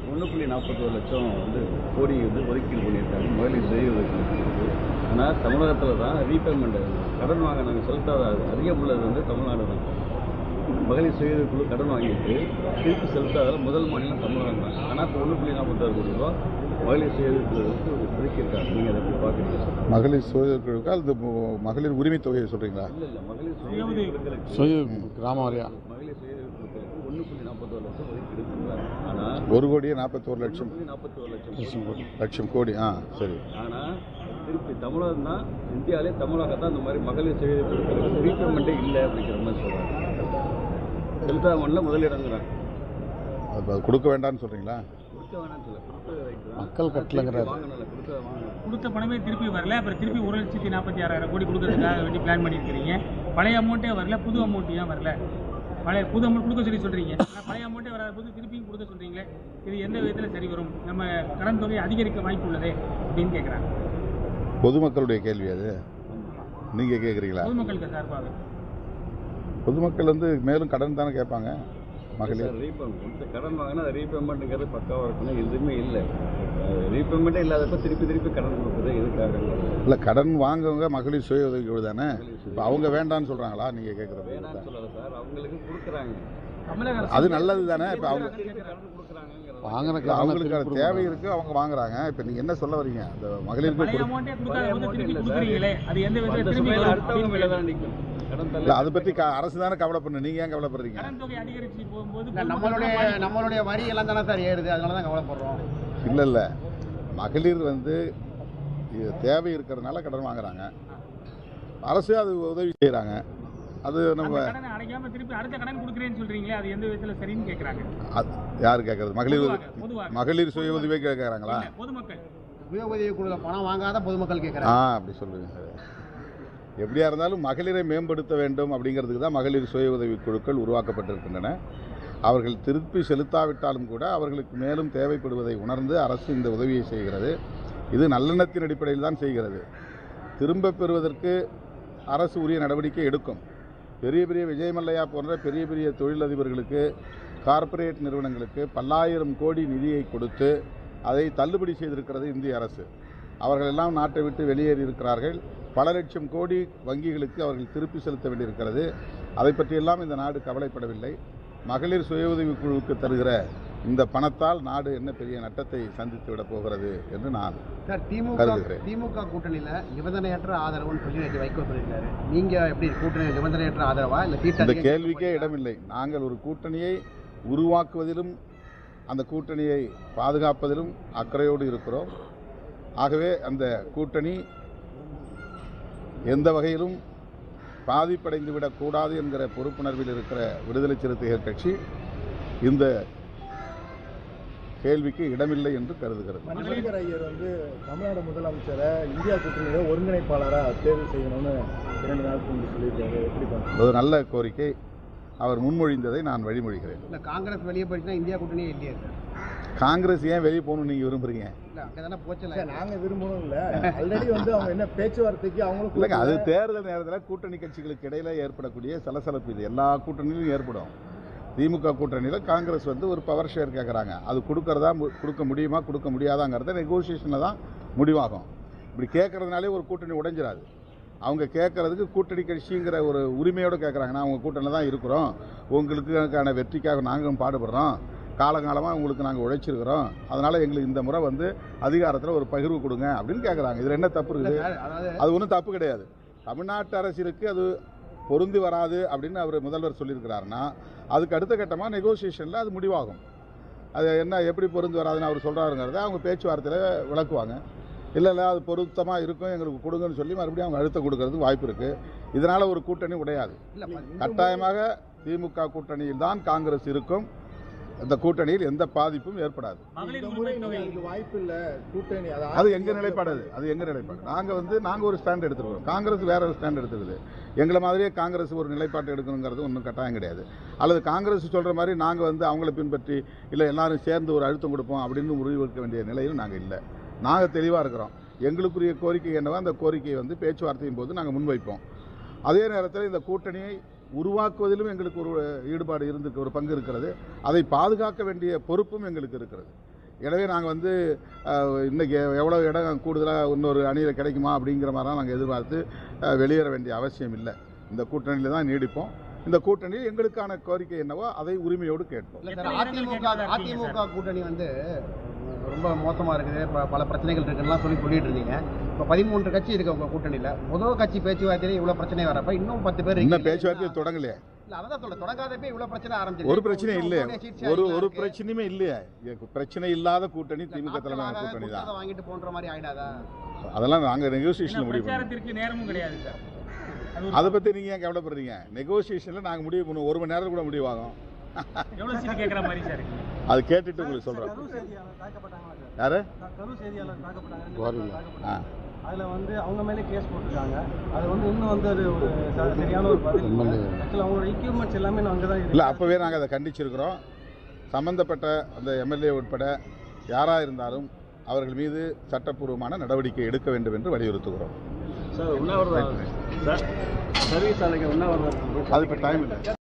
1.41 லட்சம் கோடி ஒதுக்கீடு பண்ணியிருக்காங்க மகளிர் சுய. ஆனால் தமிழகத்தில் தான் ரீபேமெண்ட் கடன் வாங்க நாங்கள் செலுத்தாத அதிகம் உள்ளது தமிழ்நாடு தான். மகளிர் சுய குழு கடன் வாங்கிட்டு திருப்பி செலுத்தாத முதல் மாநிலம் தமிழகம் தான். ஆனால் இப்போ 1.46 கோடி ரூபா மகளிர் சுய குழுவுக்கு ஒதுக்கியிருக்காங்க. நீங்கள் அதை எப்படி பார்க்குறீங்க? மகளிர் சுய குழுக்கா அது மகளிர் உரிமை தொகையை சொல்கிறீங்களா? இல்லை மகளிர் சுய சுய கிராம வாரியா மகளிர் சுய குழுக்களுக்கு 1.41 லட்சம் ஒதுக்கீடு பண்ணுறாங்க. ஆனால் 1,41,00,000 லட்சம் கோடி. சரி. ஆனால் திருப்பி தமிழகம் தான், இந்தியாவிலே தமிழகம் தான் இந்த மாதிரி மகளிர் சுய குழுக்களுக்கு ரீபேமெண்ட்டே இல்லை அப்படிங்கிற மாதிரி சொல்கிறாங்க. செலுத்தாத மண்ணில் முதலிடங்கிறாங்க. அது கொடுக்க வேண்டாம்னு சொல்கிறீங்களா? கொடுக்க வேணாம்னு சொல்ல, மக்கள் கட்டலங்கிறாரு. கொடுத்த பணமே திருப்பி வரல. அப்புறம் திருப்பி 1,46,000 கோடி கொடுக்கறதுக்காக வேண்டி பிளான் பண்ணியிருக்கிறீங்க. பழைய அமௌண்ட்டே வரல, புது அமௌண்ட் ஏன் வரல? புது அமௌண்ட் கொடுக்க சொல்கிறீங்க. பழைய அமௌண்ட்டே வராத போது திருப்பியும் கொடுக்க சொல்கிறீங்களே, இது எந்த விதத்தில் சரி வரும்? நம்ம கடன் தொகை அதிகரிக்க வாய்ப்பு உள்ளதே அப்படின்னு கேட்குறாங்க. பொதுமக்களுடைய கேள்வி அது, நீங்கள் கேட்குறீங்களா? பொதுமக்களுக்கு சார்பாக பொதுமக்கள் மேலும் கடன் தானே கேட்பாங்க. மகளிர் கடன் வாங்கினா ரீபேமெண்ட்டுங்கிறது பக்காவாக இருக்கணும். எதுவுமே இல்லை, ரீபேமெண்ட்டே இல்லாதப்ப திருப்பி கடன் கொடுக்குறது எதுக்காக? இல்லை, கடன் வாங்குவங்க மகளிர் சுய உதவி குழு தானே. இப்போ அவங்க வேண்டான்னு சொல்கிறாங்களா? நீங்கள் கேட்குறது வேண்டாம்னு சொல்லலை சார், அவங்களுக்கு கொடுக்குறாங்க. அது நல்லது தானே. இப்போ அவங்க வாங்கின அவங்களுக்கு அது தேவை இருக்குது, அவங்க வாங்குறாங்க. இப்போ நீங்கள் என்ன சொல்ல வரீங்க? அந்த மகளிருக்கு இல்லை, அதை பற்றி அரசு தானே கவலைப்படணும். நீங்கள் ஏன் கவலைப்படுறீங்க? நம்மளுடைய வரி எல்லாம் தானே சார் ஏறுது, அதனால தான் கவலைப்படுறோம். இல்லை, மகளிர் தேவை இருக்கிறதுனால கடன் வாங்குறாங்க. அரசு அது உதவி செய்கிறாங்க. அது நம்ம யாரு கேட்கறது? மகளிர் சுய உதவி கேட்கறாங்களா? சுய உதவி குழு பணம் வாங்காத பொதுமக்கள் கேட்கறாங்க. அப்படி சொல்லுங்க. எப்படியா இருந்தாலும் மகளிரை மேம்படுத்த வேண்டும் அப்படிங்கிறதுக்கு தான் மகளிர் சுய உதவி குழுக்கள் உருவாக்கப்பட்டிருக்கின்றன. அவர்கள் திருப்பி செலுத்தாவிட்டாலும் கூட அவர்களுக்கு மேலும் தேவைப்படுவதை உணர்ந்து அரசு இந்த உதவியை செய்கிறது. இது நல்லெண்ணத்தின் அடிப்படையில் தான் செய்கிறது. திரும்ப பெறுவதற்கு அரசு உரிய நடவடிக்கை எடுக்கும். பெரிய பெரிய விஜய் மல்லையா போன்ற பெரிய பெரிய தொழிலதிபர்களுக்கு, கார்ப்பரேட் நிறுவனங்களுக்கு பல்லாயிரம் கோடி நிதியை கொடுத்து அதை தள்ளுபடி செய்திருக்கிறது இந்திய அரசு. அவர்களெல்லாம் நாட்டை விட்டு வெளியேறி இருக்கிறார்கள். பல லட்சம் கோடி வங்கிகளுக்கு அவர்கள் திருப்பி செலுத்த வேண்டியிருக்கிறது. அதை பற்றியெல்லாம் இந்த நாடு கவலைப்படவில்லை. மகளிர் சுய உதவி குழுவுக்கு தருகிற இந்த பணத்தால் நாடு என்ன பெரிய நட்டத்தை சந்தித்து விட போகிறது என்று நான் கருதுகிறேன். திமுக கூட்டணியில் நிபந்தனையற்ற ஆதரவுன்னு சொல்லி வைகோ சொல்லியிருக்காரு. நீங்கள் எப்படி கூட்டணி நிபந்தனையற்ற ஆதரவா இல்லை? இந்த கேள்விக்கே இடமில்லை. நாங்கள் ஒரு கூட்டணியை உருவாக்குவதிலும் அந்த கூட்டணியை பாதுகாப்பதிலும் அக்கறையோடு இருக்கிறோம். ஆகவே அந்த கூட்டணி எந்த வகையிலும் பாதிப்படைந்து விடக்கூடாது என்கிற பொறுப்புணர்வில் இருக்கிற விடுதலை சிறுத்தைகள் கட்சி இந்த கேள்விக்கு இடமில்லை என்று கருதுகிறது. மணிசங்கர் ஐயர் தமிழ்நாடு முதலமைச்சரை இந்தியா கூட்டணியில் ஒருங்கிணைப்பாளராக தேர்வு செய்யணும்னு 2 நாளுக்கு முன்பு சொல்லியிருக்காரு. எப்படி பண்ணுறது? ஒரு நல்ல கோரிக்கை. அவர் முன்மொழிந்ததை நான் வழிமொழிகிறேன். இல்லை, காங்கிரஸ் வெளியே போயிடுச்சுன்னா இந்தியா கூட்டணியே இல்லையா சார்? காங்கிரஸ் ஏன் வெளியே போகணும்னு நீங்கள் விரும்புறீங்க? இல்லை, அங்கே தானே போச்சு. நாங்கள் விரும்பணும் இல்லை, ஆல்ரெடி அவங்க என்ன பேச்சுவார்த்தைக்கு அவங்களுக்கு இல்லைங்க. அது தேர்தல் நேரத்தில் கூட்டணி கட்சிகளுக்கு இடையில ஏற்படக்கூடிய சலசலப்பு இது எல்லா கூட்டணியிலும் ஏற்படும். திமுக கூட்டணியில் காங்கிரஸ் ஒரு பவர் ஷேர் கேட்குறாங்க. அது கொடுக்க முடியுமா கொடுக்க முடியாதாங்கிறத நெகோசியேஷனில் தான் முடிவாகும். இப்படி கேட்கறதுனாலே ஒரு கூட்டணி உடைஞ்சிடாது. அவங்க கேட்கறதுக்கு கூட்டணி கட்சிங்கிற ஒரு உரிமையோடு கேட்குறாங்க. நான் உங்கள் கூட்டணியில் தான் இருக்கிறோம், உங்களுக்கான வெற்றிக்காக நாங்களும் பாடுபடுறோம், காலகாலமாக உங்களுக்கு நாங்கள் உழைச்சிருக்கிறோம், அதனால் எங்களுக்கு இந்த முறை அதிகாரத்தில் ஒரு பகிர்வு கொடுங்க அப்படின்னு கேட்குறாங்க. இதில் என்ன தப்பு இருக்குது? அது ஒன்றும் தப்பு கிடையாது. தமிழ்நாட்டு அரசிற்கு அது பொருந்தி வராது அப்படின்னு அவர் முதல்வர் சொல்லியிருக்கிறாருன்னா அதுக்கு அடுத்த கட்டமாக நெகோசியேஷனில் அது முடிவாகும். அது என்ன எப்படி பொருந்தி வராதுன்னு அவர் சொல்கிறாருங்கிறத அவங்க பேச்சுவார்த்தையில் விளக்குவாங்க. இல்லை அது பொருத்தமாக இருக்கும், எங்களுக்கு கொடுங்கன்னு சொல்லி மறுபடியும் அவங்க அழுத்தம் கொடுக்கறதுக்கு வாய்ப்பு இருக்குது. இதனால் ஒரு கூட்டணி உடையாது. கட்டாயமாக திமுக கூட்டணியில் தான் காங்கிரஸ் இருக்கும். அந்த கூட்டணியில் எந்த பாதிப்பும் ஏற்படாது. வாய்ப்பு இல்லை கூட்டணி. அது எங்க நிலைப்பாடு? அது எங்க நிலைப்பாடு? நாங்கள் ஒரு ஸ்டாண்ட் எடுத்துருக்கோம். காங்கிரஸ் வேற ஒரு ஸ்டாண்ட் எடுத்துருக்குது. எங்களை மாதிரியே காங்கிரஸ் ஒரு நிலைப்பாட்டை எடுக்கணுங்கிறது ஒன்றும் கட்டாயம் கிடையாது. அல்லது காங்கிரஸ் சொல்கிற மாதிரி நாங்கள் அவங்கள பின்பற்றி இல்லை எல்லாரும் சேர்ந்து ஒரு அழுத்தம் கொடுப்போம் அப்படின்னு முடிவெடுக்க வேண்டிய நிலையில் நாங்கள் இல்லை. நாங்கள் தெளிவாக இருக்கிறோம். எங்களுக்குரிய கோரிக்கை என்னவோ அந்த கோரிக்கையை பேச்சுவார்த்தையின் போது நாங்கள் முன்வைப்போம். அதே நேரத்தில் இந்த கூட்டணியை உருவாக்குவதிலும் எங்களுக்கு ஒரு ஈடுபாடு இருந்திருக்கு, ஒரு பங்கு இருக்கிறது. அதை பாதுகாக்க வேண்டிய பொறுப்பும் எங்களுக்கு இருக்கிறது. எனவே நாங்கள் வந்து இன்றைக்கி எவ்வளோ இடம் கூடுதலாக இன்னொரு அணியில் கிடைக்குமா அப்படிங்கிற மாதிரிலாம் நாங்கள் எதிர்பார்த்து வெளியேற வேண்டிய அவசியம் இல்லை. இந்த கூட்டணியில் தான் நீடிப்போம். இந்த கூட்டணியில் எங்களுக்கான கோரிக்கை என்னவோ அதை உரிமையோடு கேட்போம். அதிமுக கூட்டணி வந்து ரொம்ப மோசமாக இருக்குது, பல பிரச்சனைகள் இருக்குன்னு சொல்லிட்டு இருந்தீங்க. இப்போ 13 கட்சி இருக்கு உங்கள் கூட்டணியில். முதல் கட்சி பேச்சுவார்த்தையில இவ்வளோ பிரச்சனை வரப்ப இன்னும் 10 பேர் இன்னும் பேச்சுவார்த்தை தொடங்கலையே. அதான் சொல்ல தொடங்காதப்ப இவ்வளவு பிரச்சனை ஆரம்பிச்சு. ஒரு பிரச்சனை இல்லையே, ஒரு பிரச்சனையுமே இல்லையே. பிரச்சனை இல்லாத கூட்டணி திமுக தலைமையான கூட்டணி தான். வாங்கிட்டு போன்ற மாதிரி ஆயிடாதா? அதெல்லாம் நாங்கள் நெகோசியேஷன் முடிவு பிரச்சாரத்திற்கு நேரமும் கிடையாது சார். அதை பற்றி நீங்கள் ஏன் கவலைப்படுறீங்க? நெகோசியேஷனில் நாங்கள் முடிவு பண்ணுவோம். 1 மணி நேரம் கூட முடிவாகும். எவ்வளவு சீட் கேட்குற மாதிரி சார்? அது கேட்டுட்டு உங்களுக்கு சொல்கிறேன். யாரு? அதில் வந்து அவங்க மேலே கேஸ் போட்டிருக்காங்க. அது வந்து இன்னும் வந்து அது ஒரு சரியான ஒரு பதில். ஆக்சுவலாக அவங்களோட எக்யூப்மெண்ட்ஸ் எல்லாமே அங்கே தான் இல்லை. அப்போவே நாங்கள் அதை கண்டிச்சிருக்கிறோம். சம்பந்தப்பட்ட அந்த எம்எல்ஏ உட்பட யாராக இருந்தாலும் அவர்கள் மீது சட்டப்பூர்வமான நடவடிக்கை எடுக்க வேண்டும் என்று வலியுறுத்துகிறோம். சார் உண்ணாவிரதம் சார் சர்வீஸ் ஆலைக்கு உண்ணாவிரதம் அதுக்கு டைம் இல்லை.